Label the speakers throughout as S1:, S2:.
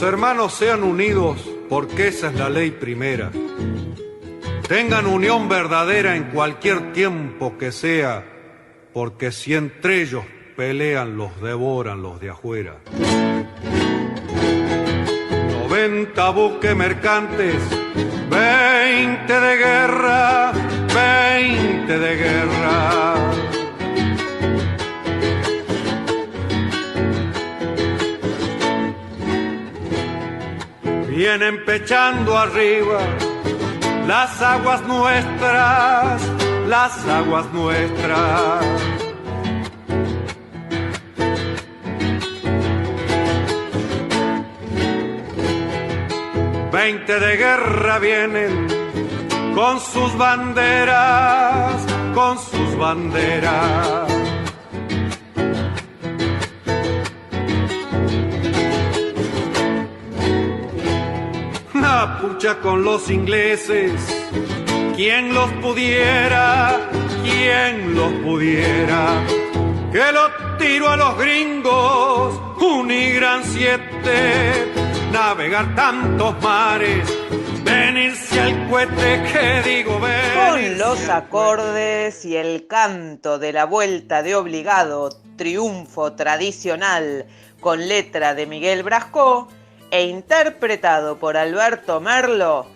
S1: hermanos sean unidos, porque esa es la ley primera. Tengan unión verdadera en cualquier tiempo que sea, porque si entre ellos pelean, los devoran los de afuera. 90 buques mercantes, 20 de guerra, 20 de guerra. Vienen pechando arriba las aguas nuestras, las aguas nuestras. Veinte de guerra vienen con sus banderas, con sus banderas. La pucha con los ingleses, ¿quién los pudiera? ¿Quién los pudiera? Que lo tiro a los gringos, un y gran 7, navegar tantos mares, venirse al cohete, que digo,
S2: con los acordes y el canto de la vuelta de obligado, triunfo tradicional, con letra de Miguel Brascó e interpretado por Alberto Merlo,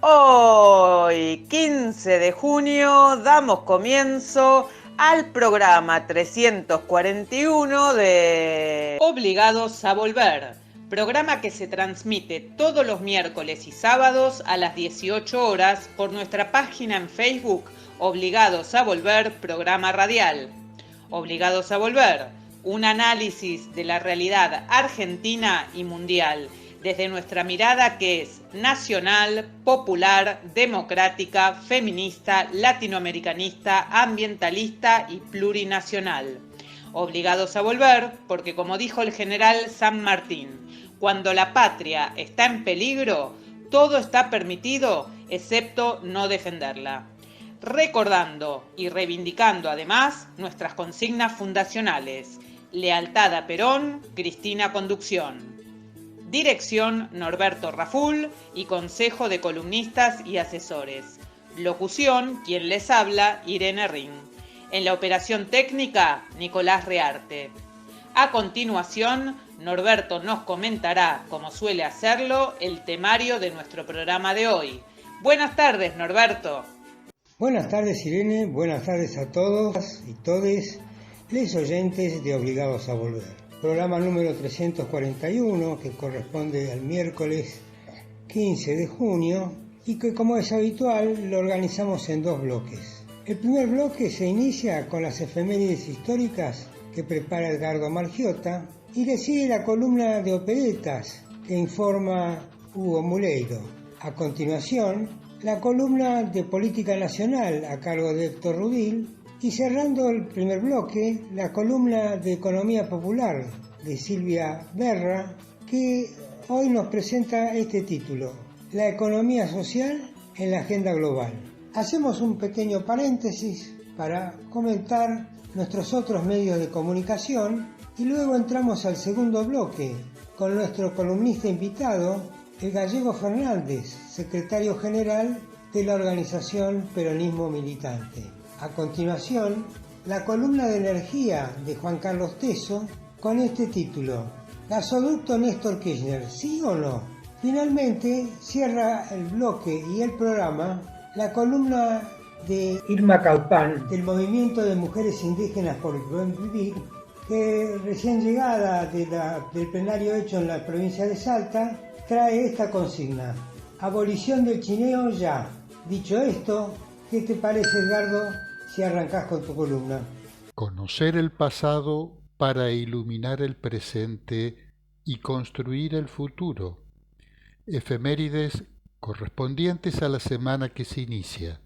S2: hoy 15 de junio damos comienzo al programa 341 de Obligados a Volver, programa que se transmite todos los miércoles y sábados a las 18 horas por nuestra página en Facebook Obligados a Volver, programa radial. Obligados a Volver, un análisis de la realidad argentina y mundial, desde nuestra mirada que es nacional, popular, democrática, feminista, latinoamericanista, ambientalista y plurinacional. Obligados a volver, porque como dijo el general San Martín, cuando la patria está en peligro, todo está permitido excepto no defenderla. Recordando y reivindicando además nuestras consignas fundacionales: lealtad a Perón, Cristina Conducción. Dirección Norberto Raful y consejo de columnistas y asesores. Locución, quien les habla, Irene Ring. En la operación técnica, Nicolás Rearte. A continuación, Norberto nos comentará, como suele hacerlo, el temario de nuestro programa de hoy. Buenas tardes, Norberto.
S3: Buenas tardes, Irene. Buenas tardes a todos y todes, les oyentes de Obligados a Volver. Programa número 341, que corresponde al miércoles 15 de junio y que, como es habitual, lo organizamos en dos bloques. El primer bloque se inicia con las efemérides históricas que prepara Edgardo Margiota y le sigue la columna de operetas que informa Hugo Muleiro. A continuación, la columna de política nacional a cargo de Héctor Rudil. Y cerrando el primer bloque, la columna de Economía Popular de Silvia Berra, que hoy nos presenta este título: La economía social en la agenda global. Hacemos un pequeño paréntesis para comentar nuestros otros medios de comunicación y luego entramos al segundo bloque con nuestro columnista invitado, el gallego Fernández, secretario general de la organización Peronismo Militante. A continuación, la columna de energía de Juan Carlos Teso con este título: Gasoducto Néstor Kirchner, ¿sí o no? Finalmente, cierra el bloque y el programa la columna de Irma Caupán del Movimiento de Mujeres Indígenas por el Buen Vivir, que recién llegada del plenario hecho en la provincia de Salta, trae esta consigna: abolición del chineo ya. Dicho esto, ¿qué te parece, Edgardo, si arrancás con tu columna?
S4: Conocer el pasado para iluminar el presente y construir el futuro. Efemérides correspondientes a la semana que se inicia.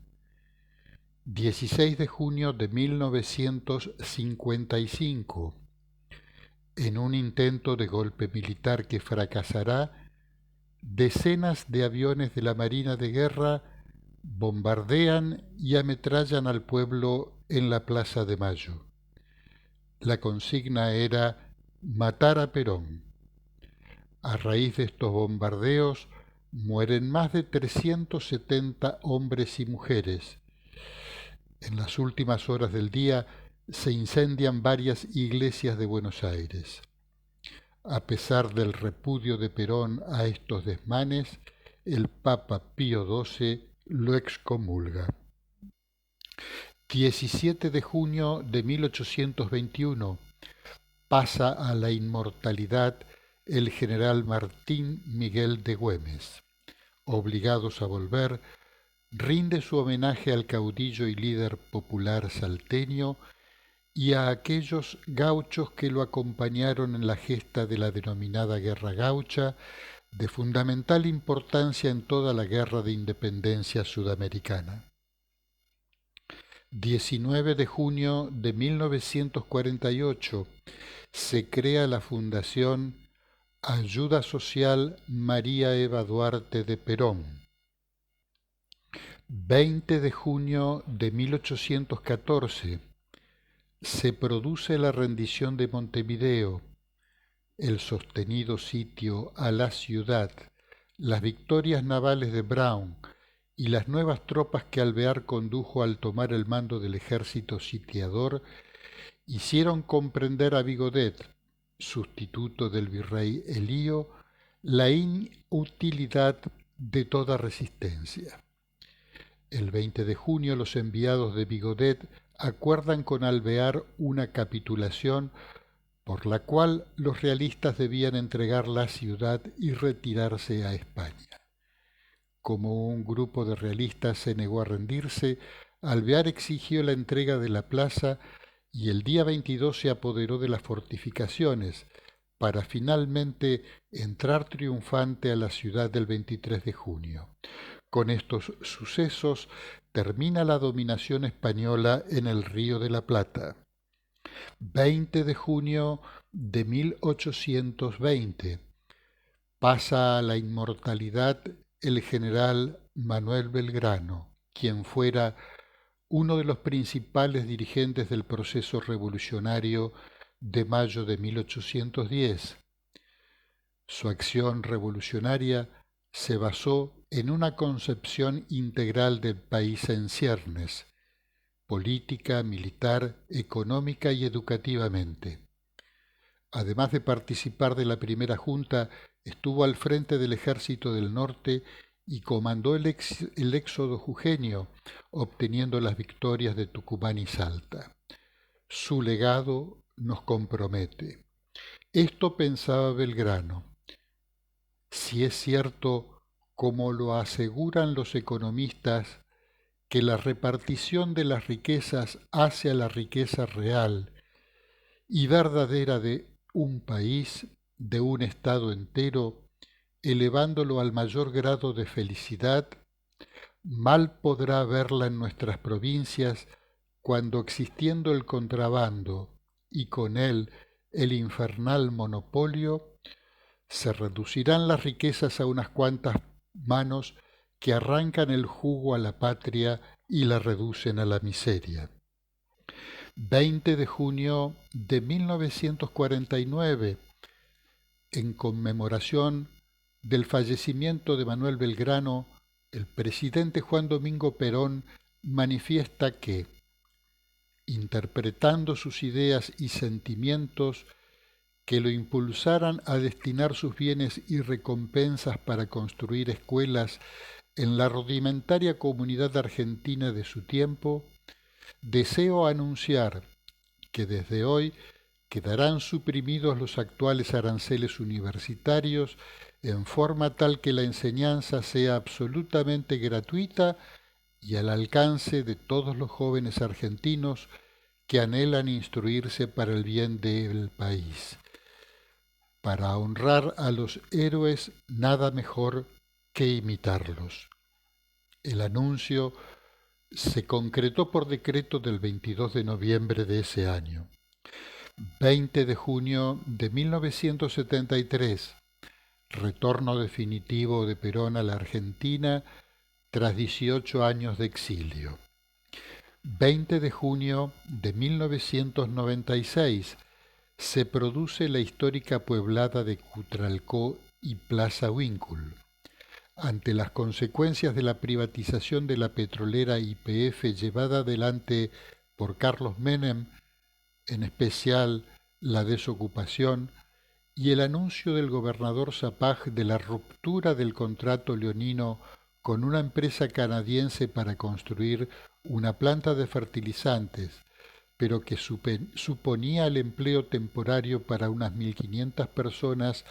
S4: 16 de junio de 1955. En un intento de golpe militar que fracasará, decenas de aviones de la Marina de Guerra bombardean y ametrallan al pueblo en la Plaza de Mayo. La consigna era matar a Perón. A raíz de estos bombardeos mueren más de 370 hombres y mujeres. En las últimas horas del día se incendian varias iglesias de Buenos Aires. A pesar del repudio de Perón a estos desmanes, el Papa Pío XII lo excomulga. 17 de junio de 1821 pasa a la inmortalidad el general Martín Miguel de Güemes. Obligados a volver, rinde su homenaje al caudillo y líder popular salteño y a aquellos gauchos que lo acompañaron en la gesta de la denominada Guerra Gaucha, de fundamental importancia en toda la guerra de independencia sudamericana. 19 de junio de 1948 se crea la Fundación Ayuda Social María Eva Duarte de Perón. 20 de junio de 1814 se produce la rendición de Montevideo, el sostenido sitio a la ciudad, las victorias navales de Brown y las nuevas tropas que Alvear condujo al tomar el mando del ejército sitiador hicieron comprender a Vigodet, sustituto del virrey Elío, la inutilidad de toda resistencia. El 20 de junio los enviados de Vigodet acuerdan con Alvear una capitulación por la cual los realistas debían entregar la ciudad y retirarse a España. Como un grupo de realistas se negó a rendirse, Alvear exigió la entrega de la plaza y el día 22 se apoderó de las fortificaciones para finalmente entrar triunfante a la ciudad del 23 de junio. Con estos sucesos termina la dominación española en el Río de la Plata. 20 de junio de 1820 pasa a la inmortalidad el general Manuel Belgrano, quien fuera uno de los principales dirigentes del proceso revolucionario de mayo de 1810. Su acción revolucionaria se basó en una concepción integral del país en ciernes, política, militar, económica y educativamente. Además de participar de la primera junta, estuvo al frente del Ejército del Norte y comandó el éxodo jujeño, obteniendo las victorias de Tucumán y Salta. Su legado nos compromete. Esto pensaba Belgrano. Si es cierto, como lo aseguran los economistas, que la repartición de las riquezas hacia la riqueza real y verdadera de un país, de un Estado entero, elevándolo al mayor grado de felicidad, mal podrá haberla en nuestras provincias cuando existiendo el contrabando y con él el infernal monopolio, se reducirán las riquezas a unas cuantas manos que arrancan el jugo a la patria y la reducen a la miseria. 20 de junio de 1949, en conmemoración del fallecimiento de Manuel Belgrano, el presidente Juan Domingo Perón manifiesta que, interpretando sus ideas y sentimientos que lo impulsaran a destinar sus bienes y recompensas para construir escuelas en la rudimentaria comunidad argentina de su tiempo, deseo anunciar que desde hoy quedarán suprimidos los actuales aranceles universitarios en forma tal que la enseñanza sea absolutamente gratuita y al alcance de todos los jóvenes argentinos que anhelan instruirse para el bien del país. Para honrar a los héroes, nada mejor que imitarlos. El anuncio se concretó por decreto del 22 de noviembre de ese año. 20 de junio de 1973, retorno definitivo de Perón a la Argentina tras 18 años de exilio. 20 de junio de 1996, se produce la histórica pueblada de Cutralcó y Plaza Winkle. Ante las consecuencias de la privatización de la petrolera YPF llevada adelante por Carlos Menem, en especial la desocupación, y el anuncio del gobernador Sapag de la ruptura del contrato leonino con una empresa canadiense para construir una planta de fertilizantes, pero que suponía el empleo temporario para unas 1.500 personas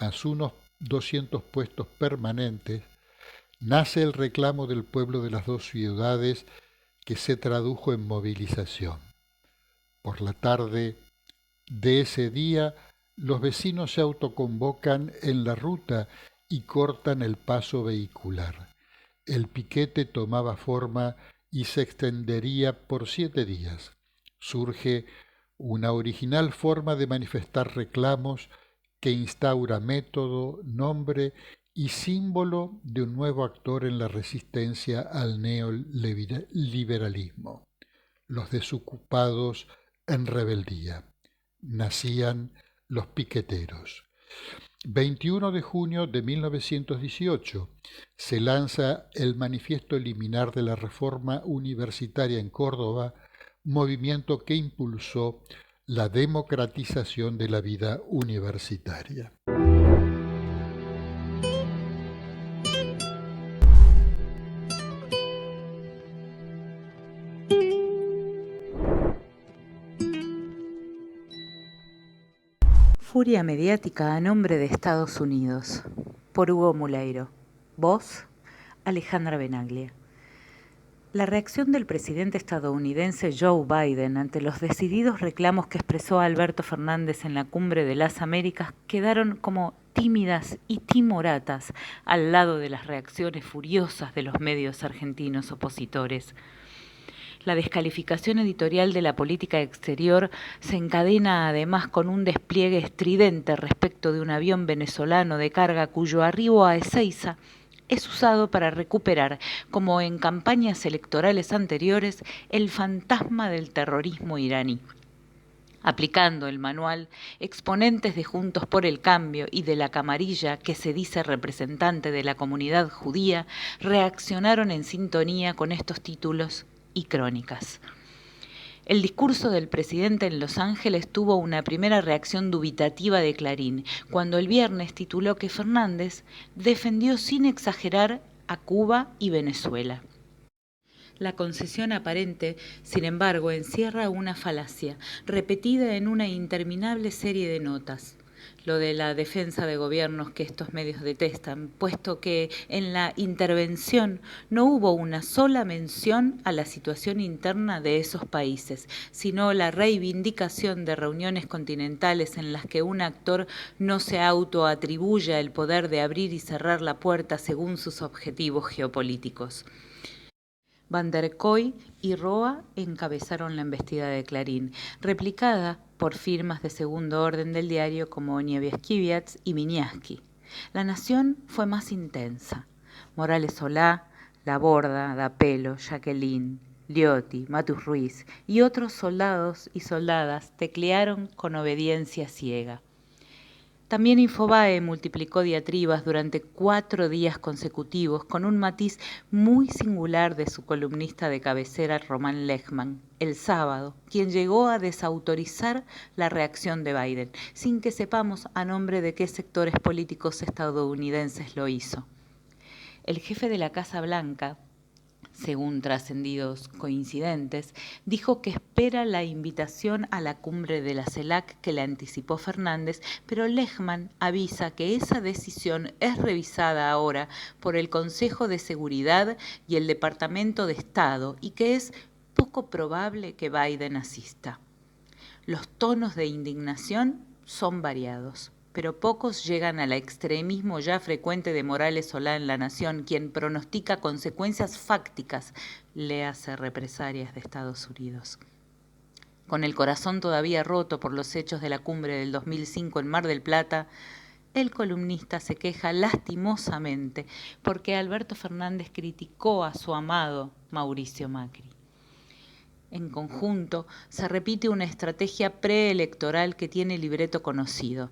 S4: más unos 200 puestos permanentes, nace el reclamo del pueblo de las dos ciudades que se tradujo en movilización. Por la tarde de ese día, los vecinos se autoconvocan en la ruta y cortan el paso vehicular. El piquete tomaba forma y se extendería por 7 días. Surge una original forma de manifestar reclamos que instaura método, nombre y símbolo de un nuevo actor en la resistencia al neoliberalismo, los desocupados en rebeldía. Nacían los piqueteros. 21 de junio de 1918 se lanza el Manifiesto Liminar de la Reforma Universitaria en Córdoba, movimiento que impulsó la democratización de la vida universitaria.
S5: Furia mediática a nombre de Estados Unidos, por Hugo Muleiro. Voz, Alejandra Benaglia. La reacción del presidente estadounidense Joe Biden ante los decididos reclamos que expresó Alberto Fernández en la Cumbre de las Américas quedaron como tímidas y timoratas al lado de las reacciones furiosas de los medios argentinos opositores. La descalificación editorial de la política exterior se encadena además con un despliegue estridente respecto de un avión venezolano de carga cuyo arribo a Ezeiza es usado para recuperar, como en campañas electorales anteriores, el fantasma del terrorismo iraní. Aplicando el manual, exponentes de Juntos por el Cambio y de la Camarilla, que se dice representante de la comunidad judía, reaccionaron en sintonía con estos títulos y crónicas. El discurso del presidente en Los Ángeles tuvo una primera reacción dubitativa de Clarín, cuando el viernes tituló que Fernández defendió sin exagerar a Cuba y Venezuela. La concesión aparente, sin embargo, encierra una falacia, repetida en una interminable serie de notas. Lo de la defensa de gobiernos que estos medios detestan, puesto que en la intervención no hubo una sola mención a la situación interna de esos países, sino la reivindicación de reuniones continentales en las que un actor no se autoatribuya el poder de abrir y cerrar la puerta según sus objetivos geopolíticos. Van der Koy y Roa encabezaron la embestida de Clarín, replicada por firmas de segundo orden del diario como Nievieskiewicz y Miniaski. La Nación fue más intensa. Morales Solá, Laborda, Dapelo, Jacqueline, Liotti, Matus Ruiz y otros soldados y soldadas teclearon con obediencia ciega. También Infobae multiplicó diatribas durante 4 días consecutivos con un matiz muy singular de su columnista de cabecera Román Lechman, el sábado, quien llegó a desautorizar la reacción de Biden, sin que sepamos a nombre de qué sectores políticos estadounidenses lo hizo. El jefe de la Casa Blanca, según trascendidos coincidentes, dijo que espera la invitación a la cumbre de la CELAC que le anticipó Fernández, pero Lechman avisa que esa decisión es revisada ahora por el Consejo de Seguridad y el Departamento de Estado y que es poco probable que Biden asista. Los tonos de indignación son variados, pero pocos llegan al extremismo ya frecuente de Morales Solá en La Nación, quien pronostica consecuencias fácticas, léase represalias de Estados Unidos. Con el corazón todavía roto por los hechos de la cumbre del 2005 en Mar del Plata, el columnista se queja lastimosamente porque Alberto Fernández criticó a su amado Mauricio Macri. En conjunto, se repite una estrategia preelectoral que tiene libreto conocido.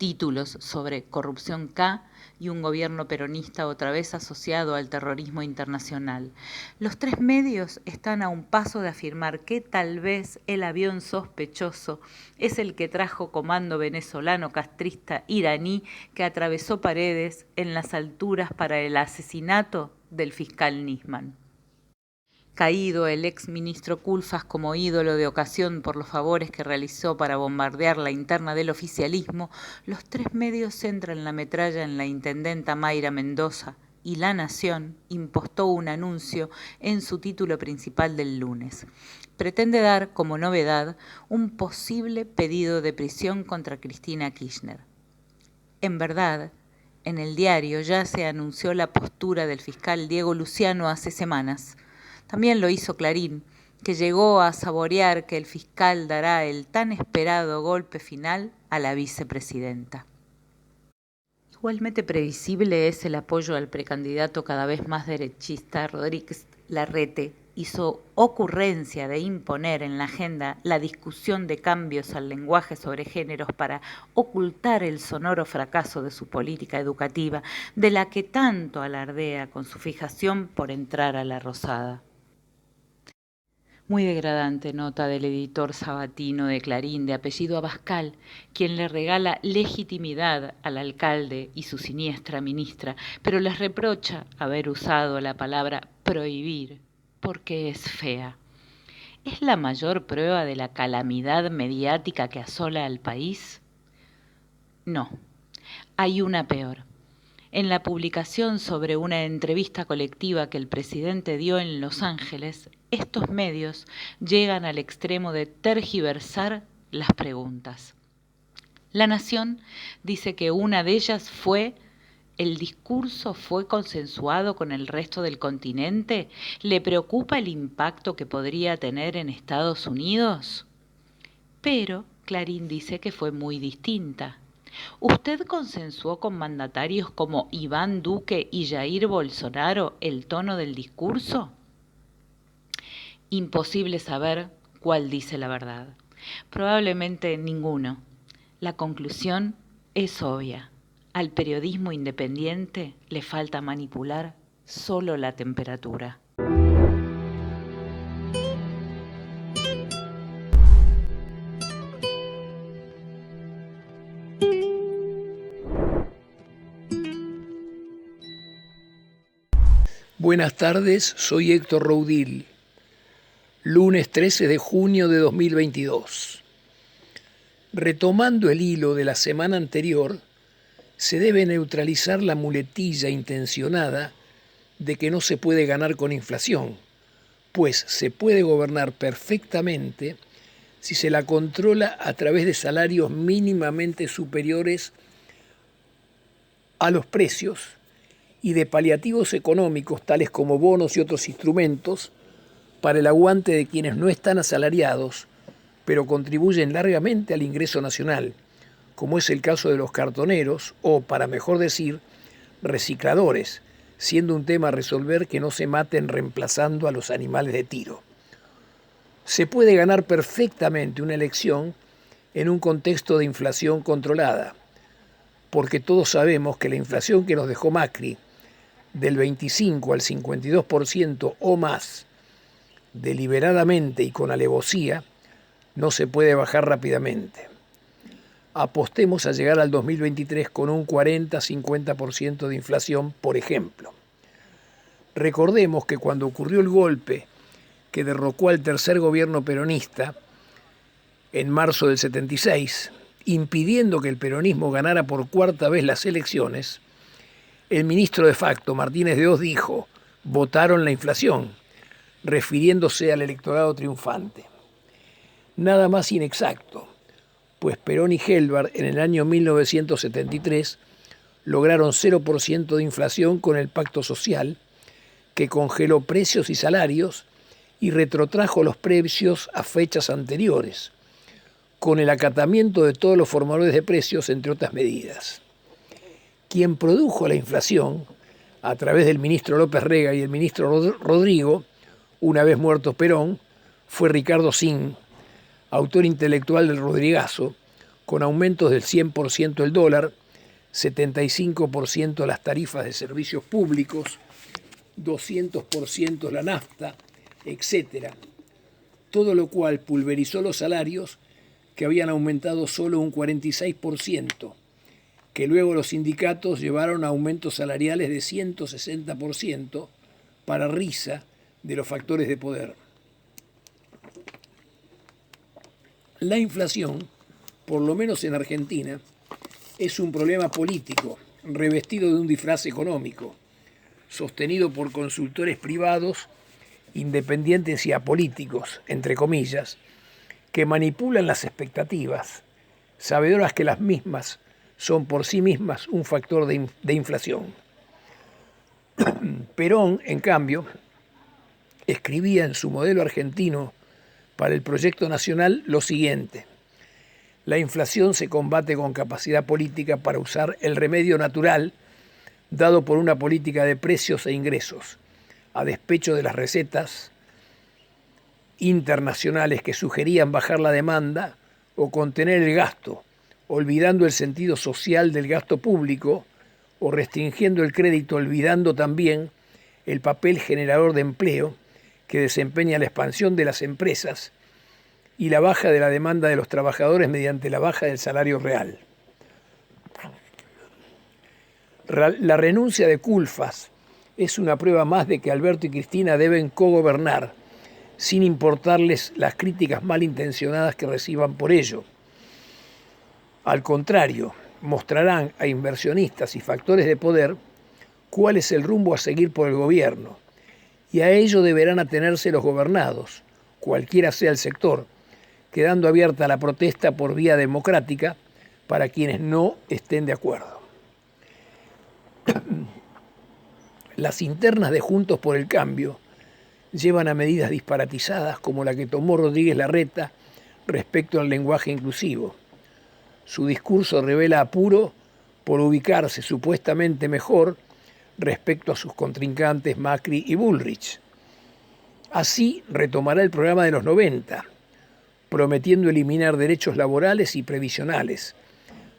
S5: títulos sobre corrupción K y un gobierno peronista otra vez asociado al terrorismo internacional. Los tres medios están a un paso de afirmar que tal vez el avión sospechoso es el que trajo comando venezolano castrista iraní que atravesó paredes en las alturas para el asesinato del fiscal Nisman. Caído el ex ministro Culfas como ídolo de ocasión por los favores que realizó para bombardear la interna del oficialismo, los tres medios centran la metralla en la intendenta Mayra Mendoza y La Nación impostó un anuncio en su título principal del lunes. Pretende dar como novedad un posible pedido de prisión contra Cristina Kirchner. En verdad, en el diario ya se anunció la postura del fiscal Diego Luciano hace semanas. También lo hizo Clarín, que llegó a saborear que el fiscal dará el tan esperado golpe final a la vicepresidenta. Igualmente previsible es el apoyo al precandidato cada vez más derechista Rodríguez Larrete y su ocurrencia de imponer en la agenda la discusión de cambios al lenguaje sobre géneros para ocultar el sonoro fracaso de su política educativa, de la que tanto alardea con su fijación por entrar a la Rosada. Muy degradante nota del editor sabatino de Clarín, de apellido Abascal, quien le regala legitimidad al alcalde y su siniestra ministra, pero les reprocha haber usado la palabra prohibir porque es fea. ¿Es la mayor prueba de la calamidad mediática que asola al país? No, hay una peor. En la publicación sobre una entrevista colectiva que el presidente dio en Los Ángeles, estos medios llegan al extremo de tergiversar las preguntas. La Nación dice que una de ellas fue: ¿el discurso fue consensuado con el resto del continente? ¿Le preocupa el impacto que podría tener en Estados Unidos? Pero Clarín dice que fue muy distinta. ¿Usted consensuó con mandatarios como Iván Duque y Jair Bolsonaro el tono del discurso? Imposible saber cuál dice la verdad. Probablemente ninguno. La conclusión es obvia. Al periodismo independiente le falta manipular solo la temperatura.
S6: Buenas tardes, soy Héctor Roudil. Lunes 13 de junio de 2022. Retomando el hilo de la semana anterior, se debe neutralizar la muletilla intencionada de que no se puede ganar con inflación, pues se puede gobernar perfectamente si se la controla a través de salarios mínimamente superiores a los precios y de paliativos económicos tales como bonos y otros instrumentos para el aguante de quienes no están asalariados, pero contribuyen largamente al ingreso nacional, como es el caso de los cartoneros o, para mejor decir, recicladores, siendo un tema a resolver que no se maten reemplazando a los animales de tiro. Se puede ganar perfectamente una elección en un contexto de inflación controlada, porque todos sabemos que la inflación que nos dejó Macri, del 25 al 52% o más, deliberadamente y con alevosía, no se puede bajar rápidamente. Apostemos a llegar al 2023 con un 40-50% de inflación, por ejemplo. Recordemos que cuando ocurrió el golpe que derrocó al tercer gobierno peronista en marzo del 76, impidiendo que el peronismo ganara por cuarta vez las elecciones, el ministro de facto, Martínez de Oz, dijo: votaron la inflación, refiriéndose al electorado triunfante. Nada más inexacto, pues Perón y Helbar en el año 1973 lograron 0% de inflación con el Pacto Social, que congeló precios y salarios y retrotrajo los precios a fechas anteriores, con el acatamiento de todos los formadores de precios, entre otras medidas. Quien produjo la inflación, a través del ministro López Rega y el ministro Rodrigo, una vez muerto Perón, fue Ricardo Sin, autor intelectual del Rodrigazo, con aumentos del 100% el dólar, 75% las tarifas de servicios públicos, 200% la nafta, etc. Todo lo cual pulverizó los salarios que habían aumentado solo un 46%, que luego los sindicatos llevaron a aumentos salariales de 160% para risa de los factores de poder. La inflación, por lo menos en Argentina, es un problema político revestido de un disfraz económico, sostenido por consultores privados, independientes y apolíticos, entre comillas, que manipulan las expectativas, sabedoras que las mismas son por sí mismas un factor de inflación. Perón, en cambio, escribía en su modelo argentino para el proyecto nacional lo siguiente: la inflación se combate con capacidad política para usar el remedio natural dado por una política de precios e ingresos, a despecho de las recetas internacionales que sugerían bajar la demanda o contener el gasto, olvidando el sentido social del gasto público, o restringiendo el crédito, olvidando también el papel generador de empleo que desempeña la expansión de las empresas y la baja de la demanda de los trabajadores mediante la baja del salario real. La renuncia de Culfas es una prueba más de que Alberto y Cristina deben cogobernar, sin importarles las críticas malintencionadas que reciban por ello. Al contrario, mostrarán a inversionistas y factores de poder cuál es el rumbo a seguir por el gobierno, y a ello deberán atenerse los gobernados, cualquiera sea el sector, quedando abierta la protesta por vía democrática para quienes no estén de acuerdo. Las internas de Juntos por el Cambio llevan a medidas disparatizadas como la que tomó Rodríguez Larreta respecto al lenguaje inclusivo. Su discurso revela apuro por ubicarse supuestamente mejor respecto a sus contrincantes Macri y Bullrich. Así retomará el programa de los 90, prometiendo eliminar derechos laborales y previsionales,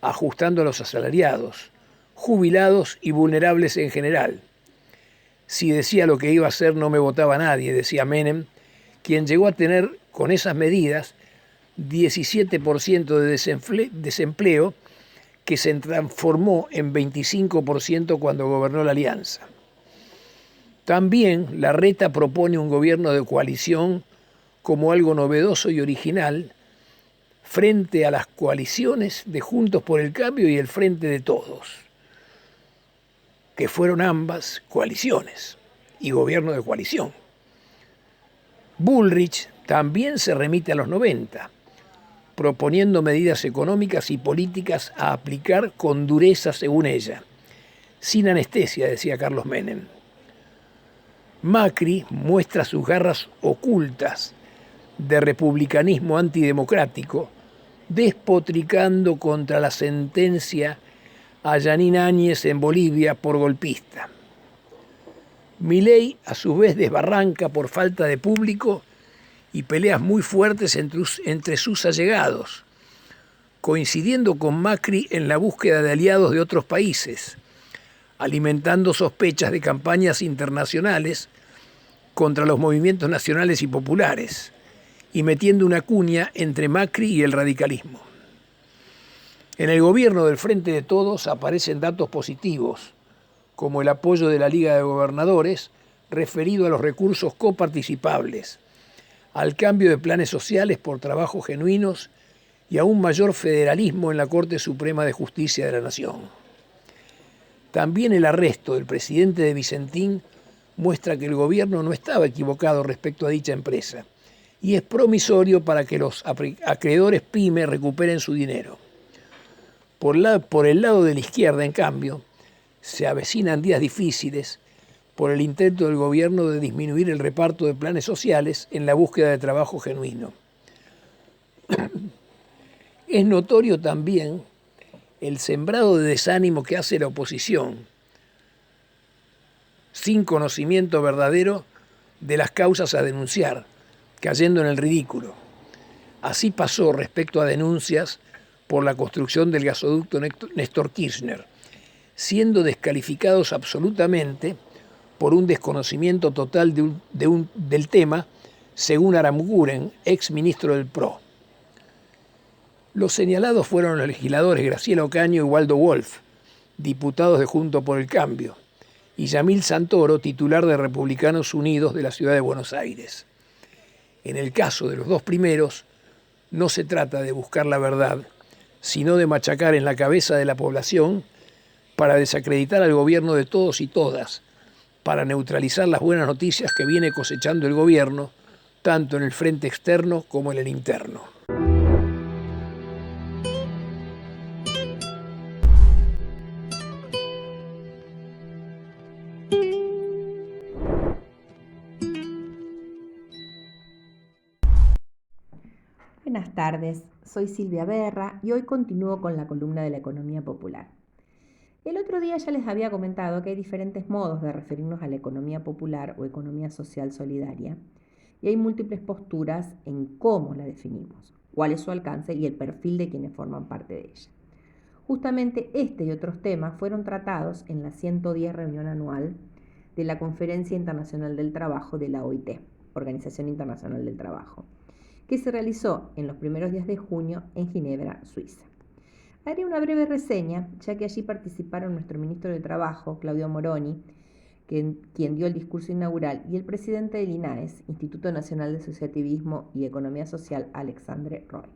S6: ajustando a los asalariados, jubilados y vulnerables en general. Si decía lo que iba a hacer no me votaba nadie, decía Menem, quien llegó a tener con esas medidas 17% de desempleo que se transformó en 25% cuando gobernó la Alianza. También Larreta propone un gobierno de coalición como algo novedoso y original frente a las coaliciones de Juntos por el Cambio y el Frente de Todos, que fueron ambas coaliciones y gobierno de coalición. Bullrich también se remite a los 90, proponiendo medidas económicas y políticas a aplicar con dureza según ella, sin anestesia, decía Carlos Menem. Macri muestra sus garras ocultas de republicanismo antidemocrático, despotricando contra la sentencia a Yanine Áñez en Bolivia por golpista. Milei, a su vez, desbarranca por falta de público y peleas muy fuertes entre sus allegados, coincidiendo con Macri en la búsqueda de aliados de otros países, alimentando sospechas de campañas internacionales contra los movimientos nacionales y populares, y metiendo una cuña entre Macri y el radicalismo. En el gobierno del Frente de Todos aparecen datos positivos, como el apoyo de la Liga de Gobernadores referido a los recursos coparticipables, al cambio de planes sociales por trabajos genuinos y a un mayor federalismo en la Corte Suprema de Justicia de la Nación. También el arresto del presidente de Vicentín muestra que el gobierno no estaba equivocado respecto a dicha empresa y es promisorio para que los acreedores PYME recuperen su dinero. Por el lado de la izquierda, en cambio, se avecinan días difíciles por el intento del gobierno de disminuir el reparto de planes sociales en la búsqueda de trabajo genuino. Es notorio también el sembrado de desánimo que hace la oposición, sin conocimiento verdadero de las causas a denunciar, cayendo en el ridículo. Así pasó respecto a denuncias por la construcción del gasoducto Néstor Kirchner, siendo descalificados absolutamente por un desconocimiento total del tema, según Aramguren, ex ministro del PRO. Los señalados fueron los legisladores Graciela Ocaño y Waldo Wolf, diputados de Juntos por el Cambio, y Yamil Santoro, titular de Republicanos Unidos de la Ciudad de Buenos Aires. En el caso de los dos primeros, no se trata de buscar la verdad, sino de machacar en la cabeza de la población para desacreditar al gobierno de todos y todas, para neutralizar las buenas noticias que viene cosechando el gobierno, tanto en el frente externo como en el interno.
S7: Buenas tardes, soy Silvia Berra y hoy continúo con la columna de la economía popular. El otro día ya les había comentado que hay diferentes modos de referirnos a la economía popular o economía social solidaria y hay múltiples posturas en cómo la definimos, cuál es su alcance y el perfil de quienes forman parte de ella. Justamente este y otros temas fueron tratados en la 110 reunión anual de la Conferencia Internacional del Trabajo de la OIT, Organización Internacional del Trabajo, que se realizó en los primeros días de junio en Ginebra, Suiza. Haré una breve reseña, ya que allí participaron nuestro ministro de Trabajo, Claudio Moroni, quien dio el discurso inaugural, y el presidente del INAES, Instituto Nacional de Asociativismo y Economía Social, Alexandre Roy.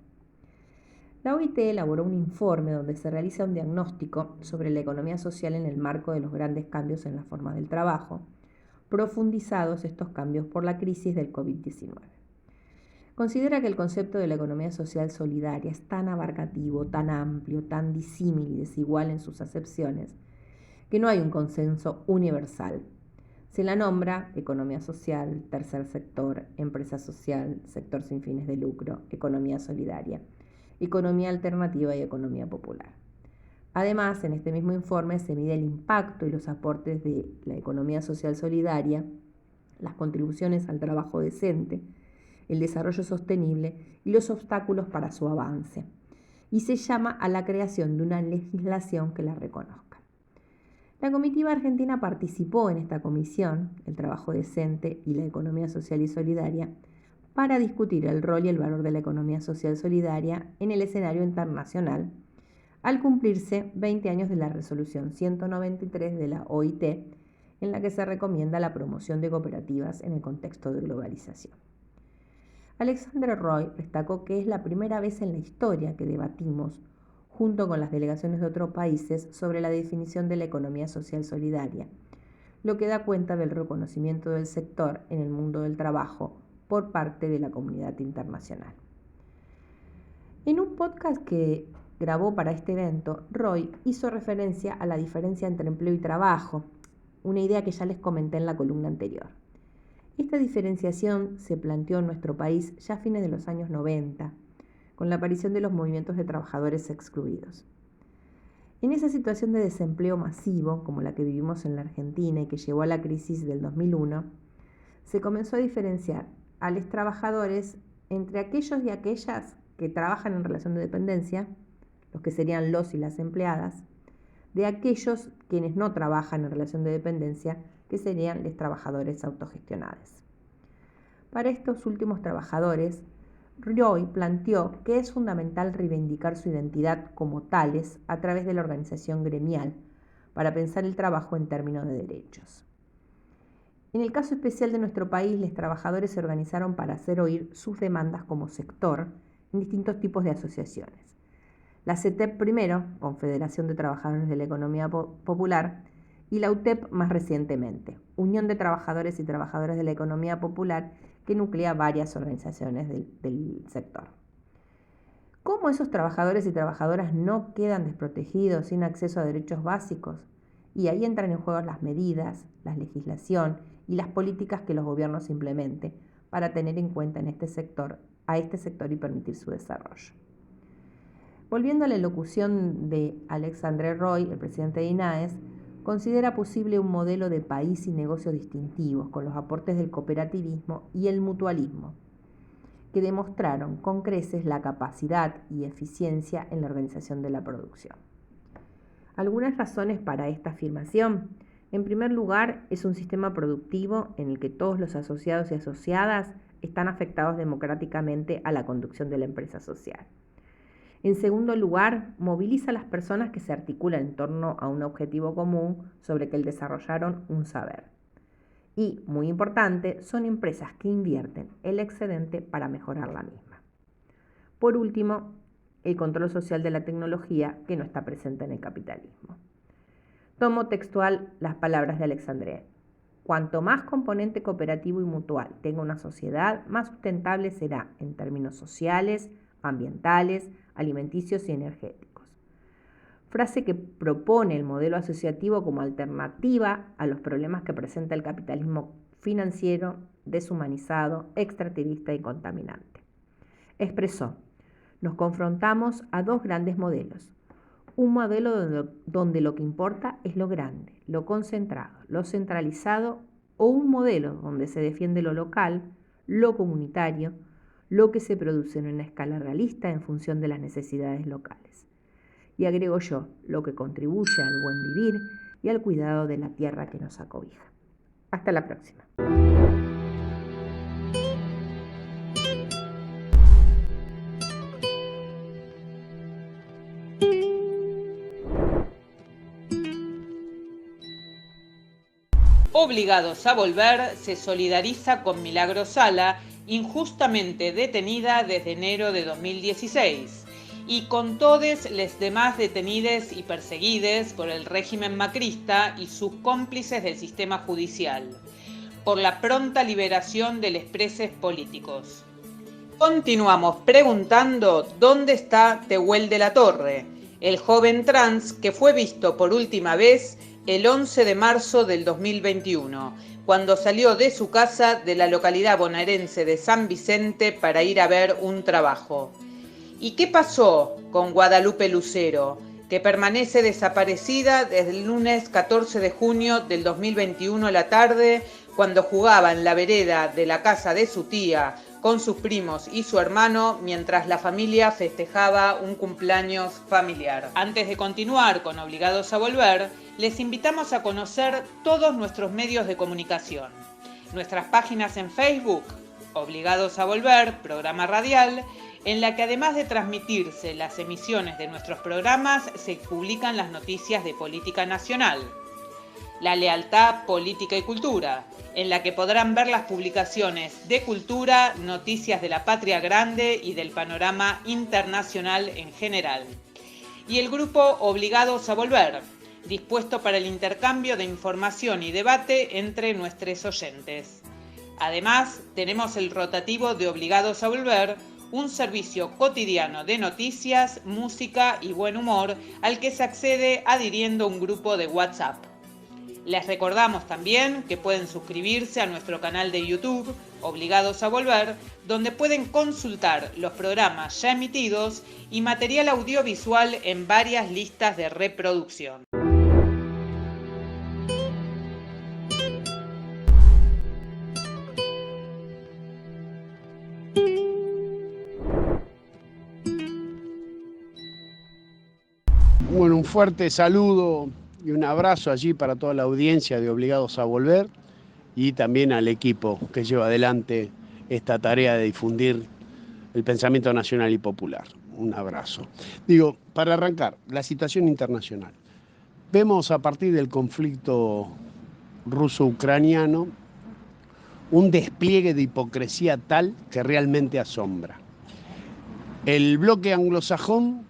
S7: La OIT elaboró un informe donde se realiza un diagnóstico sobre la economía social en el marco de los grandes cambios en la forma del trabajo, profundizados estos cambios por la crisis del COVID-19. Considera que el concepto de la economía social solidaria es tan abarcativo, tan amplio, tan disímil y desigual en sus acepciones, que no hay un consenso universal. Se la nombra economía social, tercer sector, empresa social, sector sin fines de lucro, economía solidaria, economía alternativa y economía popular. Además, en este mismo informe se mide el impacto y los aportes de la economía social solidaria, las contribuciones al trabajo decente, el desarrollo sostenible y los obstáculos para su avance, y se llama a la creación de una legislación que la reconozca. La comitiva argentina participó en esta comisión, el trabajo decente y la economía social y solidaria, para discutir el rol y el valor de la economía social solidaria en el escenario internacional, al cumplirse 20 años de la resolución 193 de la OIT, en la que se recomienda la promoción de cooperativas en el contexto de globalización. Alexandre Roy destacó que es la primera vez en la historia que debatimos, junto con las delegaciones de otros países, sobre la definición de la economía social solidaria, lo que da cuenta del reconocimiento del sector en el mundo del trabajo por parte de la comunidad internacional. En un podcast que grabó para este evento, Roy hizo referencia a la diferencia entre empleo y trabajo, una idea que ya les comenté en la columna anterior. Esta diferenciación se planteó en nuestro país ya a fines de los años 90, con la aparición de los movimientos de trabajadores excluidos. En esa situación de desempleo masivo, como la que vivimos en la Argentina y que llevó a la crisis del 2001, se comenzó a diferenciar a los trabajadores entre aquellos y aquellas que trabajan en relación de dependencia, los que serían los y las empleadas, de aquellos quienes no trabajan en relación de dependencia, que serían los trabajadores autogestionados. Para estos últimos trabajadores, Roy planteó que es fundamental reivindicar su identidad como tales a través de la organización gremial para pensar el trabajo en términos de derechos. En el caso especial de nuestro país, los trabajadores se organizaron para hacer oír sus demandas como sector en distintos tipos de asociaciones. La CETEP primero, Confederación de Trabajadores de la Economía Popular, y la UTEP más recientemente, Unión de Trabajadores y Trabajadoras de la Economía Popular, que nuclea varias organizaciones del sector. ¿Cómo esos trabajadores y trabajadoras no quedan desprotegidos sin acceso a derechos básicos? Y ahí entran en juego las medidas, la legislación y las políticas que los gobiernos implementen para tener en cuenta a este sector y permitir su desarrollo. Volviendo a la locución de Alexandre Roy, el presidente de INAES, considera posible un modelo de país y negocios distintivos con los aportes del cooperativismo y el mutualismo. que demostraron con creces la capacidad y eficiencia en la organización de la producción. Algunas razones para esta afirmación. En primer lugar, es un sistema productivo en el que todos los asociados y asociadas están afectados democráticamente a la conducción de la empresa social. En segundo lugar, moviliza a las personas que se articulan en torno a un objetivo común sobre el que desarrollaron un saber. Y, muy importante, son empresas que invierten el excedente para mejorar la misma. Por último, el control social de la tecnología que no está presente en el capitalismo. Tomo textual las palabras de Alexandre. Cuanto más componente cooperativo y mutual tenga una sociedad, más sustentable será en términos sociales, ambientales, alimenticios y energéticos. Frase que propone el modelo asociativo como alternativa a los problemas que presenta el capitalismo financiero, deshumanizado, extractivista y contaminante. Expresó: nos confrontamos a dos grandes modelos. Un modelo donde lo que importa es lo grande, lo concentrado, lo centralizado, o un modelo donde se defiende lo local, lo comunitario, lo que se produce en una escala realista en función de las necesidades locales. Y agrego yo, lo que contribuye al buen vivir y al cuidado de la tierra que nos acobija. Hasta la próxima.
S2: Obligados a Volver se solidariza con Milagro Sala, injustamente detenida desde enero de 2016, y con todos los demás detenidos y perseguidos por el régimen macrista y sus cómplices del sistema judicial, por la pronta liberación de los presos políticos. Continuamos preguntando dónde está Tehuel de la Torre, el joven trans que fue visto por última vez el 11 de marzo del 2021, cuando salió de su casa de la localidad bonaerense de San Vicente para ir a ver un trabajo. ¿Y qué pasó con Guadalupe Lucero, que permanece desaparecida desde el lunes 14 de junio del 2021 a la tarde, cuando jugaba en la vereda de la casa de su tía con sus primos y su hermano mientras la familia festejaba un cumpleaños familiar? Antes de continuar con Obligados a Volver, les invitamos a conocer todos nuestros medios de comunicación. Nuestras páginas en Facebook, Obligados a Volver, programa radial, en la que además de transmitirse las emisiones de nuestros programas, se publican las noticias de política nacional. La Lealtad, Política y Cultura, en la que podrán ver las publicaciones de cultura, noticias de la patria grande y del panorama internacional en general. Y el grupo Obligados a Volver, dispuesto para el intercambio de información y debate entre nuestros oyentes. Además, tenemos el rotativo de Obligados a Volver, un servicio cotidiano de noticias, música y buen humor al que se accede adhiriendo a un grupo de WhatsApp. Les recordamos también que pueden suscribirse a nuestro canal de YouTube, Obligados a Volver, donde pueden consultar los programas ya emitidos y material audiovisual en varias listas de reproducción.
S8: Bueno, un fuerte saludo y un abrazo allí para toda la audiencia de Obligados a Volver y también al equipo que lleva adelante esta tarea de difundir el pensamiento nacional y popular. Un abrazo. Digo, para arrancar, la situación internacional. Vemos a partir del conflicto ruso-ucraniano un despliegue de hipocresía tal que realmente asombra. El bloque anglosajón,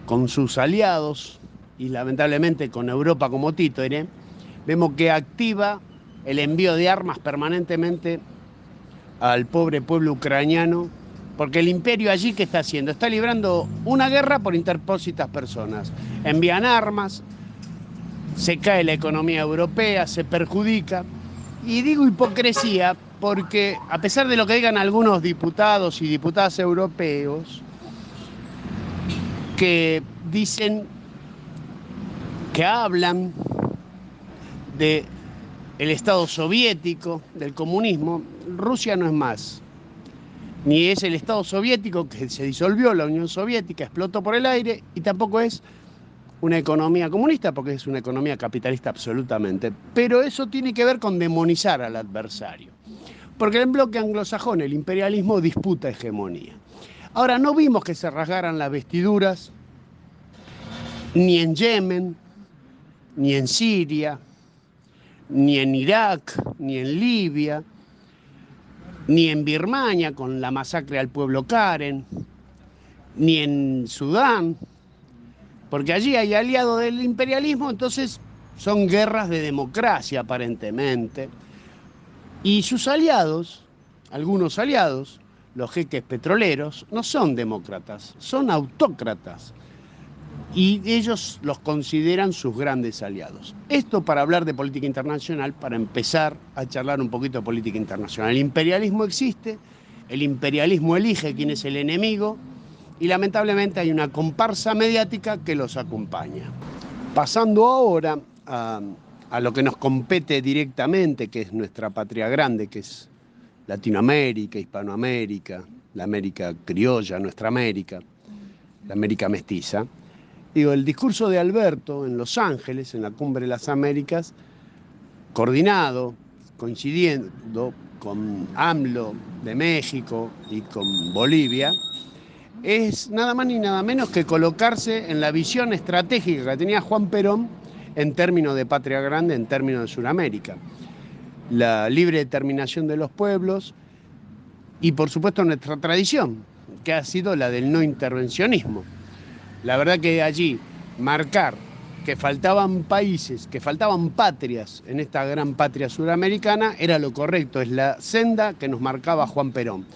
S8: con sus aliados y lamentablemente con Europa como títere, vemos que activa el envío de armas permanentemente al pobre pueblo ucraniano, porque el imperio allí, ¿qué está haciendo? Está librando una guerra por interpósitas personas. Envían armas, se cae la economía europea, se perjudica. Y digo hipocresía porque, a pesar de lo que digan algunos diputados y diputadas europeos, que dicen, que hablan del Estado soviético, del comunismo, Rusia no es más ni es el Estado soviético que se disolvió, la Unión Soviética explotó por el aire, y tampoco es una economía comunista, porque es una economía capitalista absolutamente. Pero eso tiene que ver con demonizar al adversario, porque el bloque anglosajón, el imperialismo, disputa hegemonía. Ahora, no vimos que se rasgaran las vestiduras ni en Yemen, ni en Siria, ni en Irak, ni en Libia, ni en Birmania con la masacre al pueblo Karen, ni en Sudán, porque allí hay aliados del imperialismo, entonces son guerras de democracia aparentemente. Y sus aliados, algunos aliados, los jeques petroleros, no son demócratas, son autócratas. Y ellos los consideran sus grandes aliados. Esto para hablar de política internacional, para empezar a charlar un poquito de política internacional. El imperialismo existe, el imperialismo elige quién es el enemigo, y lamentablemente hay una comparsa mediática que los acompaña. Pasando ahora a lo que nos compete directamente, que es nuestra patria grande, que es Latinoamérica, Hispanoamérica, la América criolla, nuestra América, la América mestiza. Digo, el discurso de Alberto en Los Ángeles, en la Cumbre de las Américas, coordinado, coincidiendo con AMLO de México y con Bolivia, es nada más ni nada menos que colocarse en la visión estratégica que tenía Juan Perón en términos de patria grande, en términos de Sudamérica. La libre determinación de los pueblos y, por supuesto, nuestra tradición, que ha sido la del no intervencionismo. La verdad que allí marcar que faltaban países, que faltaban patrias en esta gran patria suramericana era lo correcto, es la senda que nos marcaba Juan Perón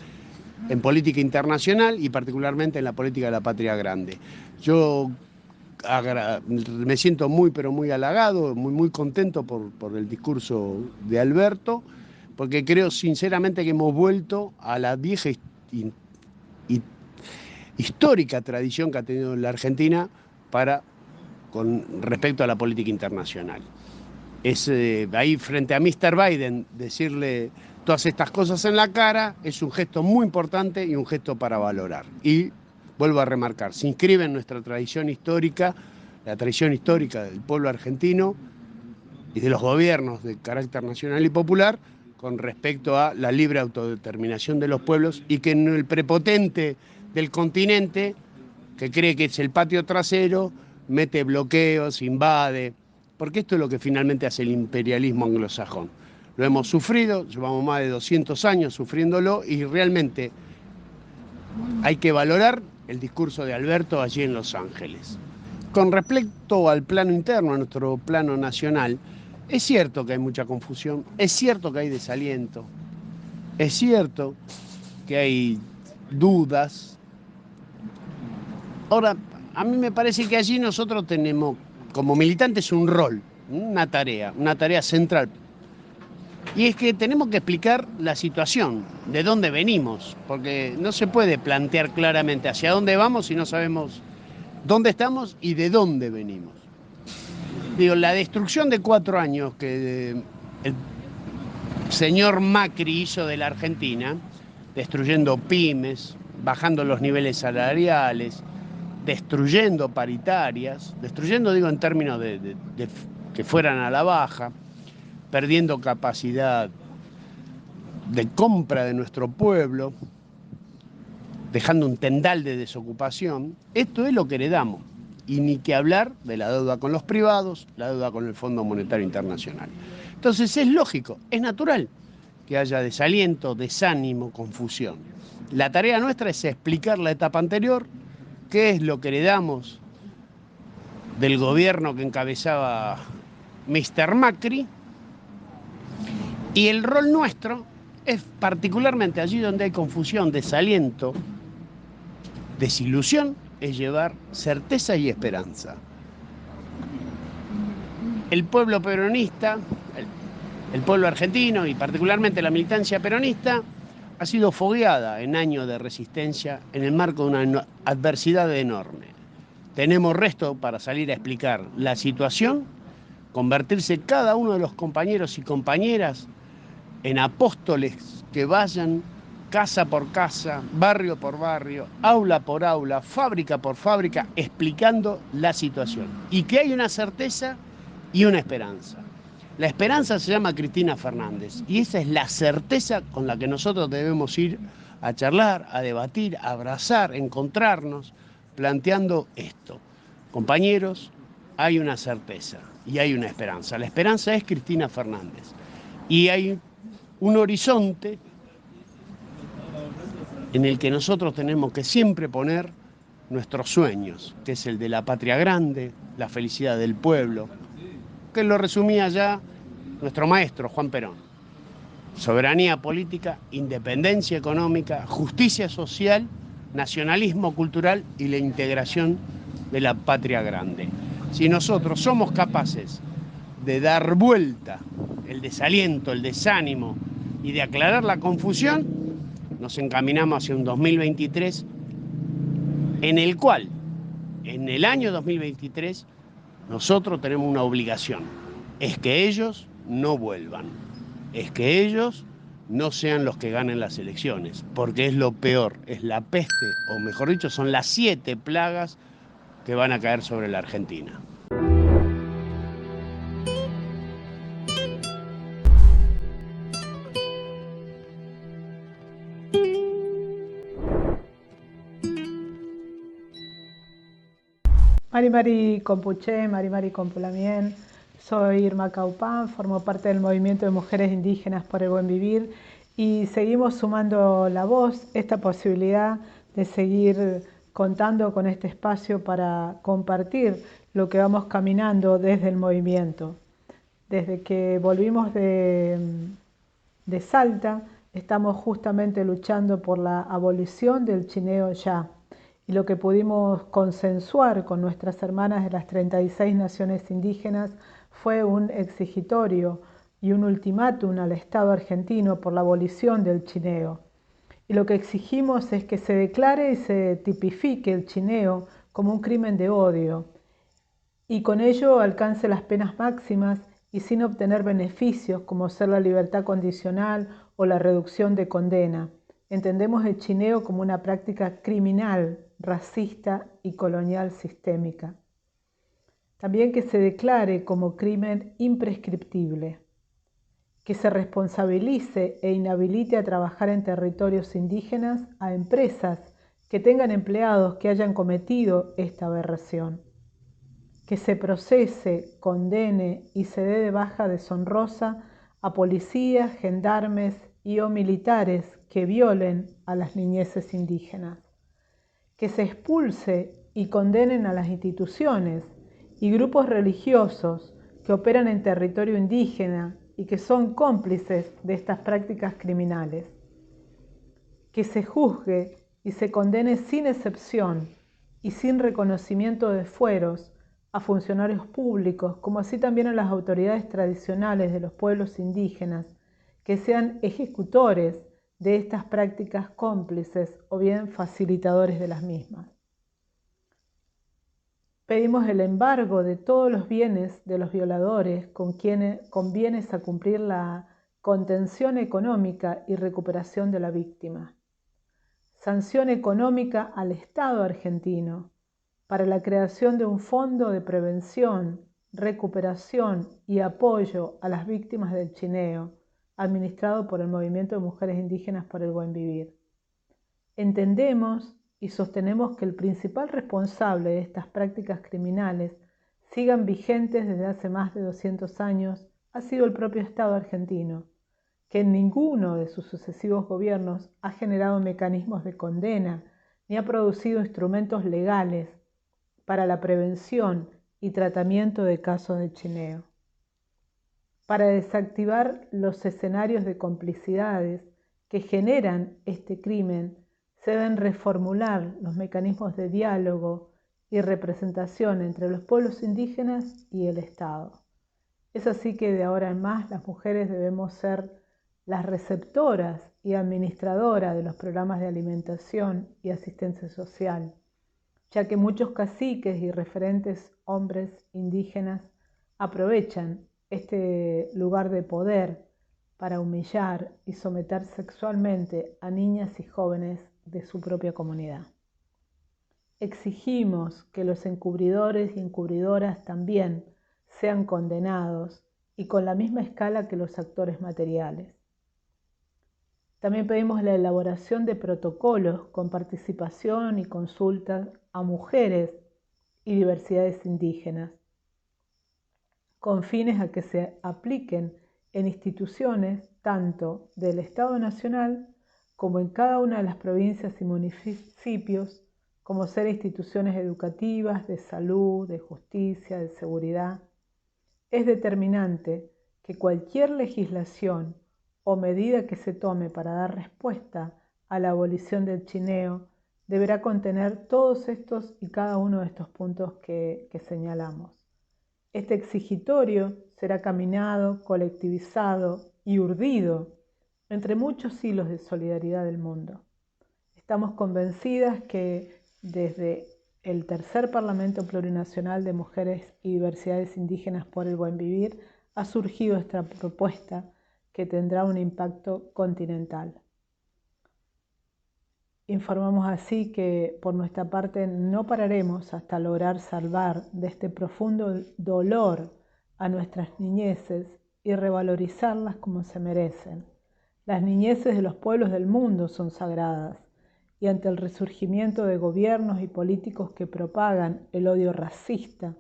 S8: en política internacional y particularmente en la política de la patria grande. Yo me siento muy, pero muy halagado, muy contento por el discurso de Alberto, porque creo sinceramente que hemos vuelto a la vieja histórica tradición que ha tenido la Argentina con respecto a la política internacional. Es ahí frente a Mr. Biden decirle todas estas cosas en la cara es un gesto muy importante y un gesto para valorar. Y vuelvo a remarcar, se inscribe en nuestra tradición histórica, la tradición histórica del pueblo argentino y de los gobiernos de carácter nacional y popular con respecto a la libre autodeterminación de los pueblos, y que en el prepotente del continente, que cree que es el patio trasero, mete bloqueos, invade, porque esto es lo que finalmente hace el imperialismo anglosajón. Lo hemos sufrido, llevamos más de 200 años sufriéndolo, y realmente hay que valorar el discurso de Alberto allí en Los Ángeles. Con respecto al plano interno, a nuestro plano nacional, es cierto que hay mucha confusión, es cierto que hay desaliento, es cierto que hay dudas. Ahora, a mí me parece que allí nosotros tenemos, como militantes, un rol, una tarea central. Y es que tenemos que explicar la situación, de dónde venimos, porque no se puede plantear claramente hacia dónde vamos si no sabemos dónde estamos y de dónde venimos. Digo, la destrucción de 4 años que el señor Macri hizo de la Argentina, destruyendo pymes, bajando los niveles salariales, destruyendo paritarias, destruyendo, digo, en términos de que fueran a la baja, perdiendo capacidad de compra de nuestro pueblo, dejando un tendal de desocupación. Esto es lo que heredamos, y ni que hablar de la deuda con los privados, la deuda con el Fondo Monetario Internacional. Entonces es lógico, es natural que haya desaliento, desánimo, confusión. La tarea nuestra es explicar la etapa anterior, qué es lo que heredamos del gobierno que encabezaba Mr. Macri, y el rol nuestro es particularmente allí donde hay confusión, desaliento, desilusión, es llevar certeza y esperanza. El pueblo peronista, el pueblo argentino y particularmente la militancia peronista ha sido fogueada en años de resistencia en el marco de una adversidad enorme. Tenemos resto para salir a explicar la situación, convertirse cada uno de los compañeros y compañeras en apóstoles que vayan casa por casa, barrio por barrio, aula por aula, fábrica por fábrica, explicando la situación. Y que hay una certeza y una esperanza. La esperanza se llama Cristina Fernández y esa es la certeza con la que nosotros debemos ir a charlar, a debatir, a abrazar, encontrarnos, planteando esto. Compañeros, hay una certeza y hay una esperanza. La esperanza es Cristina Fernández y hay un horizonte en el que nosotros tenemos que siempre poner nuestros sueños, que es el de la patria grande, la felicidad del pueblo, que lo resumía ya nuestro maestro Juan Perón. Soberanía política, independencia económica, justicia social, nacionalismo cultural y la integración de la patria grande. Si nosotros somos capaces de dar vuelta el desaliento, el desánimo y de aclarar la confusión, nos encaminamos hacia un 2023 en el cual, en el año 2023, nosotros tenemos una obligación, es que ellos no vuelvan, es que ellos no sean los que ganen las elecciones, porque es lo peor, es la peste, o mejor dicho, son las 7 plagas que van a caer sobre la Argentina.
S9: Mari Compuché, Mari Compulamien, soy Irma Caupán, formo parte del movimiento de mujeres indígenas por el buen vivir y seguimos sumando la voz, esta posibilidad de seguir contando con este espacio para compartir lo que vamos caminando desde el movimiento. Desde que volvimos de Salta, estamos justamente luchando por la abolición del chineo ya. Y lo que pudimos consensuar con nuestras hermanas de las 36 naciones indígenas fue un exigitorio y un ultimátum al Estado argentino por la abolición del chineo. Y lo que exigimos es que se declare y se tipifique el chineo como un crimen de odio y con ello alcance las penas máximas y sin obtener beneficios como ser la libertad condicional o la reducción de condena. Entendemos el chineo como una práctica criminal, racista y colonial sistémica. También que se declare como crimen imprescriptible, que se responsabilice e inhabilite a trabajar en territorios indígenas a empresas que tengan empleados que hayan cometido esta aberración, que se procese, condene y se dé de baja deshonrosa a policías, gendarmes y o militares que violen a las niñeces indígenas, que se expulse y condenen a las instituciones y grupos religiosos que operan en territorio indígena y que son cómplices de estas prácticas criminales, que se juzgue y se condene sin excepción y sin reconocimiento de fueros a funcionarios públicos, como así también a las autoridades tradicionales de los pueblos indígenas, que sean ejecutores de estas prácticas cómplices o bien facilitadores de las mismas. Pedimos el embargo de todos los bienes de los violadores con bienes a cumplir la contención económica y recuperación de la víctima. Sanción económica al Estado argentino para la creación de un fondo de prevención, recuperación y apoyo a las víctimas del chineo, administrado por el Movimiento de Mujeres Indígenas por el Buen Vivir. Entendemos y sostenemos que el principal responsable de estas prácticas criminales sigan vigentes desde hace más de 200 años ha sido el propio Estado argentino, que en ninguno de sus sucesivos gobiernos ha generado mecanismos de condena ni ha producido instrumentos legales para la prevención y tratamiento de casos de chineo. Para desactivar los escenarios de complicidades que generan este crimen, se deben reformular los mecanismos de diálogo y representación entre los pueblos indígenas y el Estado. Es así que de ahora en más las mujeres debemos ser las receptoras y administradoras de los programas de alimentación y asistencia social, ya que muchos caciques y referentes hombres indígenas aprovechan este lugar de poder para humillar y someter sexualmente a niñas y jóvenes de su propia comunidad. Exigimos que los encubridores y encubridoras también sean condenados y con la misma escala que los actores materiales. También pedimos la elaboración de protocolos con participación y consultas a mujeres y diversidades indígenas, con fines a que se apliquen en instituciones tanto del Estado Nacional como en cada una de las provincias y municipios, como ser instituciones educativas, de salud, de justicia, de seguridad. Es determinante que cualquier legislación o medida que se tome para dar respuesta a la abolición del chineo deberá contener todos estos y cada uno de estos puntos que señalamos. Este exigitorio será caminado, colectivizado y urdido entre muchos hilos de solidaridad del mundo. Estamos convencidas que desde el tercer Parlamento Plurinacional de Mujeres y Diversidades Indígenas por el Buen Vivir ha surgido esta propuesta que tendrá un impacto continental. Informamos así que por nuestra parte no pararemos hasta lograr salvar de este profundo dolor a nuestras niñeces y revalorizarlas como se merecen. Las niñeces de los pueblos del mundo son sagradas y ante el resurgimiento de gobiernos y políticos que propagan el odio racista,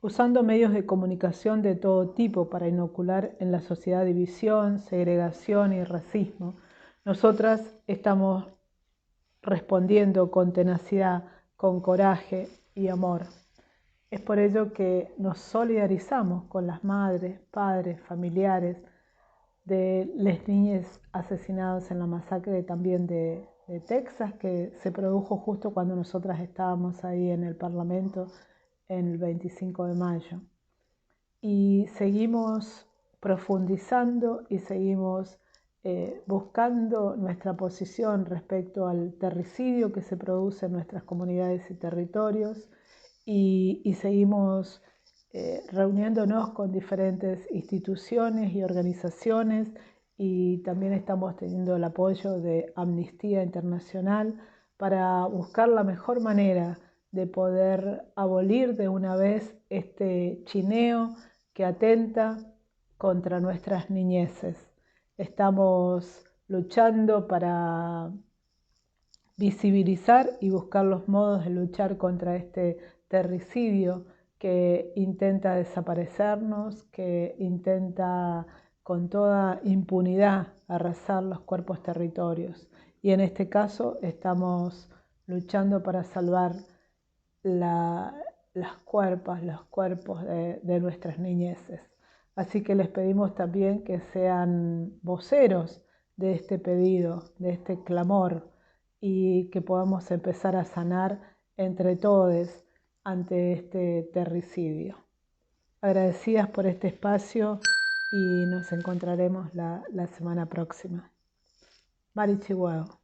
S9: usando medios de comunicación de todo tipo para inocular en la sociedad división, segregación y racismo, nosotras estamos respondiendo con tenacidad, con coraje y amor. Es por ello que nos solidarizamos con las madres, padres, familiares de las niñas asesinadas en la masacre también de Texas, que se produjo justo cuando nosotras estábamos ahí en el Parlamento el 25 de mayo. Y seguimos profundizando y seguimos buscando nuestra posición respecto al terricidio que se produce en nuestras comunidades y territorios y seguimos reuniéndonos con diferentes instituciones y organizaciones y también estamos teniendo el apoyo de Amnistía Internacional para buscar la mejor manera de poder abolir de una vez este chineo que atenta contra nuestras niñeces. Estamos luchando para visibilizar y buscar los modos de luchar contra este terricidio que intenta desaparecernos, que intenta con toda impunidad arrasar los cuerpos territorios. Y en este caso estamos luchando para salvar los cuerpos de nuestras niñeces. Así que les pedimos también que sean voceros de este pedido, de este clamor, y que podamos empezar a sanar entre todos ante este terricidio. Agradecidas por este espacio y nos encontraremos la semana próxima. Mari Chihuahua.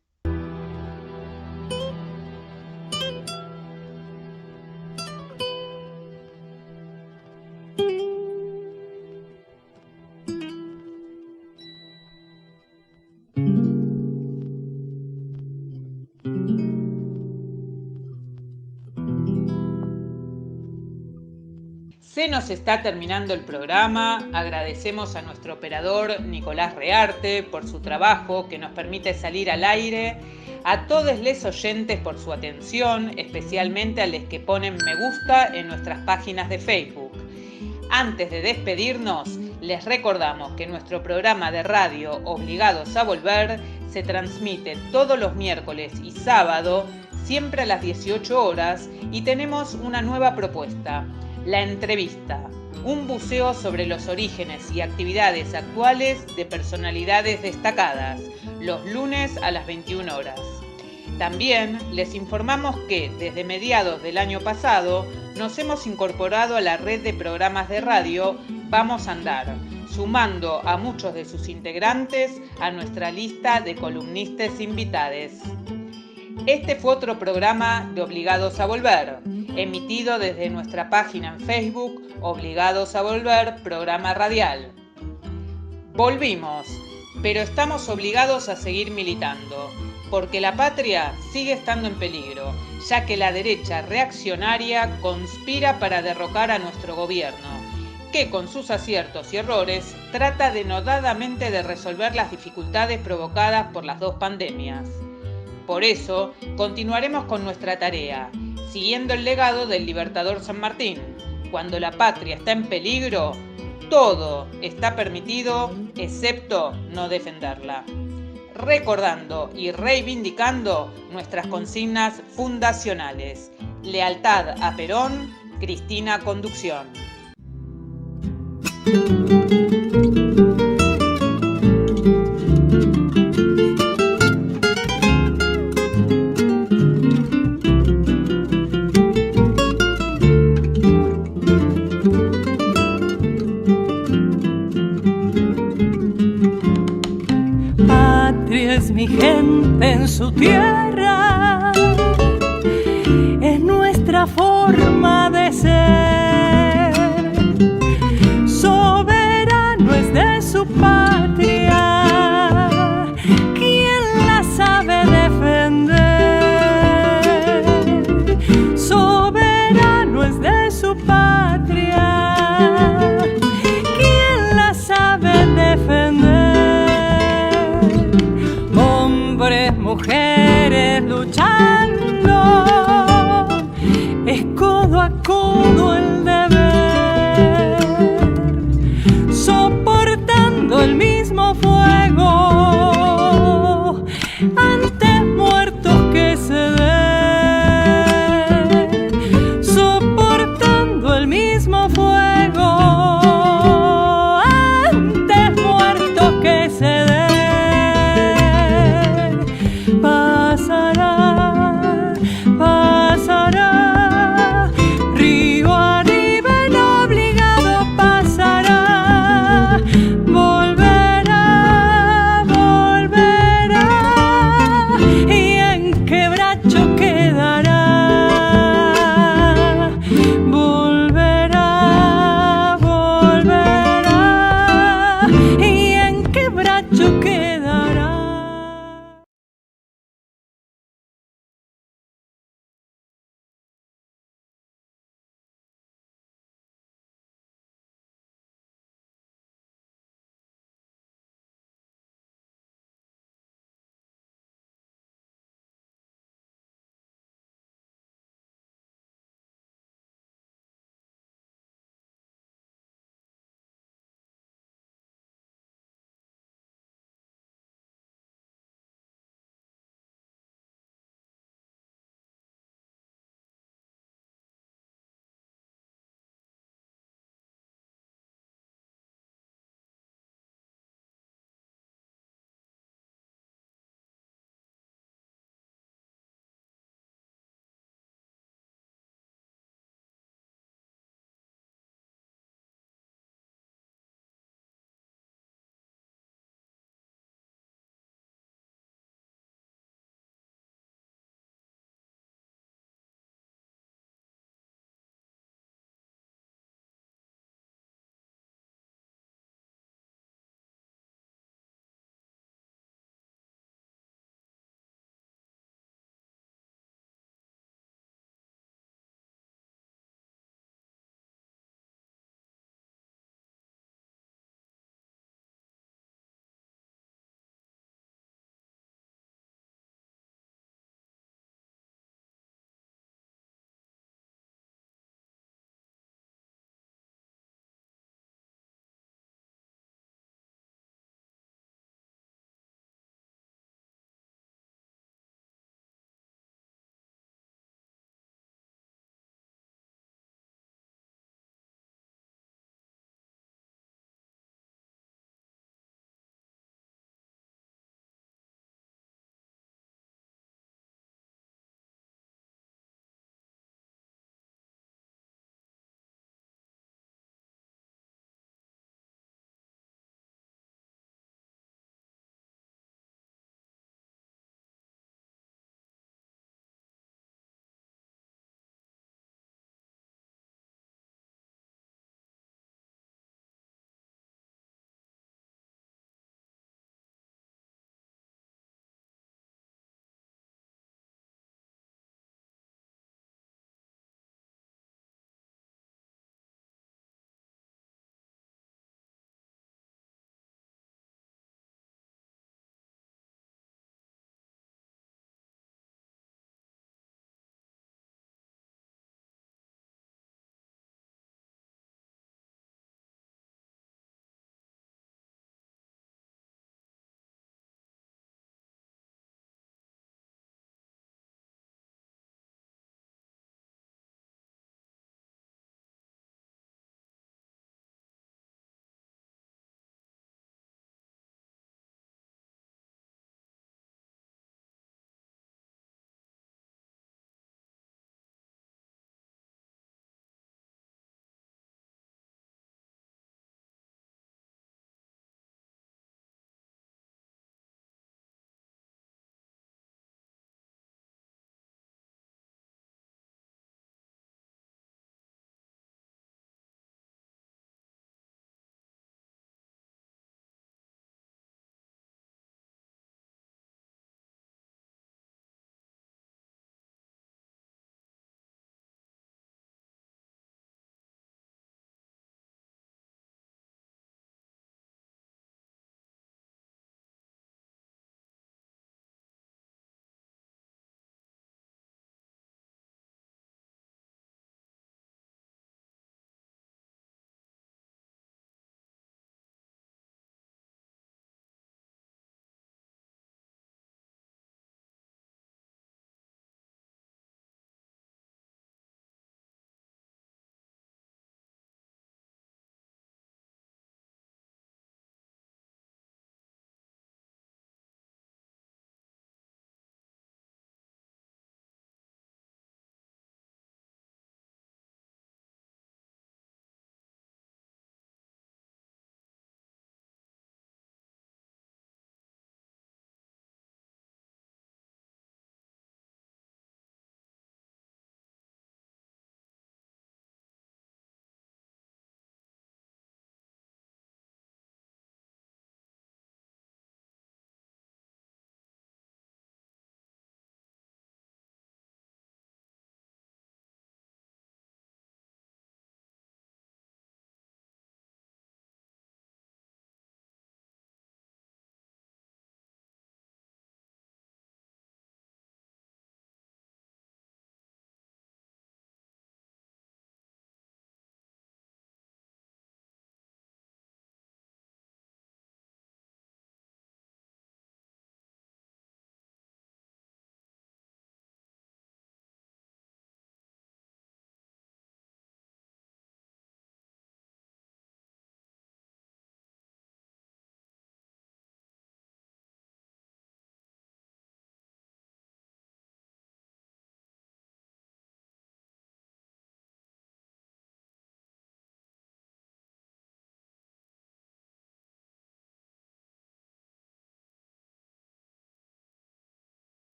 S2: Se nos está terminando el programa. Agradecemos a nuestro operador Nicolás Rearte por su trabajo que nos permite salir al aire, a todos les oyentes por su atención, especialmente a los que ponen me gusta en nuestras páginas de Facebook. Antes de despedirnos, les recordamos que nuestro programa de radio Obligados a Volver se transmite todos los miércoles y sábado, siempre a las 18 horas, y tenemos una nueva propuesta. La entrevista, un buceo sobre los orígenes y actividades actuales de personalidades destacadas, los lunes a las 21 horas. También les informamos que desde mediados del año pasado nos hemos incorporado a la red de programas de radio Vamos a Andar, sumando a muchos de sus integrantes a nuestra lista de columnistas invitados. Este fue otro programa de Obligados a Volver, emitido desde nuestra página en Facebook, Obligados a Volver, programa radial. Volvimos, pero estamos obligados a seguir militando, porque la patria sigue estando en peligro, ya que la derecha reaccionaria conspira para derrocar a nuestro gobierno, que con sus aciertos y errores trata denodadamente de resolver las dificultades provocadas por las dos pandemias. Por eso, continuaremos con nuestra tarea, siguiendo el legado del libertador San Martín. Cuando la patria está en peligro, todo está permitido, excepto no defenderla. Recordando y reivindicando nuestras consignas fundacionales. Lealtad a Perón, Cristina Conducción.
S10: Patria es mi gente en su tierra, es nuestra forma